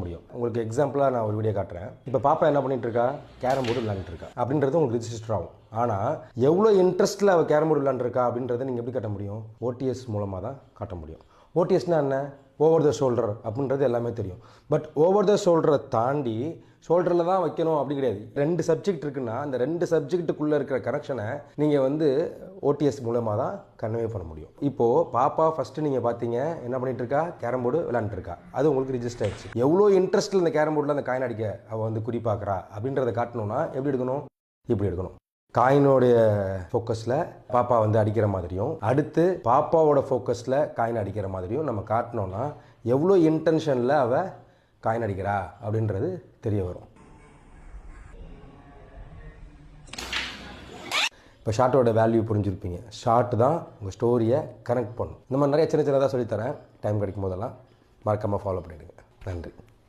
முடியும். உங்களுக்கு எக்ஸாம்பிளாக நான் ஒரு வீடியோ காட்டுறேன். இப்போ பாப்பா என்ன பண்ணிட்டு இருக்கா, கேரம் போர்டு விளையாண்டுட்டு இருக்கா அப்படின்றது உங்களுக்கு ரிஜிஸ்டர் ஆகும். ஆனால் எவ்வளோ இன்ட்ரெஸ்ட்டில் அவள் கேரம் போர்டு விளையாண்டுருக்கா அப்படின்றத நீங்கள் எப்படி காட்ட முடியும், ஓடிஎஸ் மூலமாக தான் காட்ட முடியும். ஓடிஎஸ்னால் என்ன, ஓவர் த ஷோல்டர் அப்படின்றது எல்லாமே தெரியும். பட் ஓவர் த ஷோல்டரை தாண்டி ஷோல்டரில் தான் வைக்கணும் அப்படி கிடையாது. 2 சப்ஜெக்ட் இருக்குன்னா அந்த 2 சப்ஜெக்ட்டுக்குள்ளே இருக்கிற கனெக்ஷனை நீங்கள் வந்து ஓடிஎஸ் மூலமாக தான் கன்வே பண்ண முடியும். இப்போது பாப்பா ஃபஸ்ட்டு நீங்கள் பார்த்தீங்க என்ன பண்ணிட்டு இருக்கா, கேரம் போர்டு விளையாண்டுருக்கா. அது உங்களுக்கு ரிஜிஸ்டர் ஆயிடுச்சு. எவ்வளோ இன்ட்ரெஸ்ட்டில் இந்த கேரம் போர்டில் அந்த காயின் அடிக்க அவள் வந்து குறி பார்க்குறா அப்படின்றத காட்டணும்னா எப்படி எடுக்கணும், இப்படி எடுக்கணும். காயினோடைய ஃபோக்கஸில் பாப்பா வந்து அடிக்கிற மாதிரியும், அடுத்து பாப்பாவோட ஃபோக்கஸில் காயின் அடிக்கிற மாதிரியும் நம்ம காட்டினோன்னா எவ்வளோ இன்டென்ஷனில் அவள் காயின் அடிக்கிறா அப்படின்றது தெரிய வரும். இப்போ ஷார்ட்டோட வேல்யூ புரிஞ்சுருப்பீங்க. ஷார்ட் தான் உங்கள் ஸ்டோரியை கனெக்ட் பண்ணும். இந்த மாதிரி நிறைய சின்னதாக சொல்லித்தரேன். டைம் கிடைக்கும் போதெல்லாம் மறக்காமல் ஃபாலோ பண்ணிவிடுங்க. நன்றி.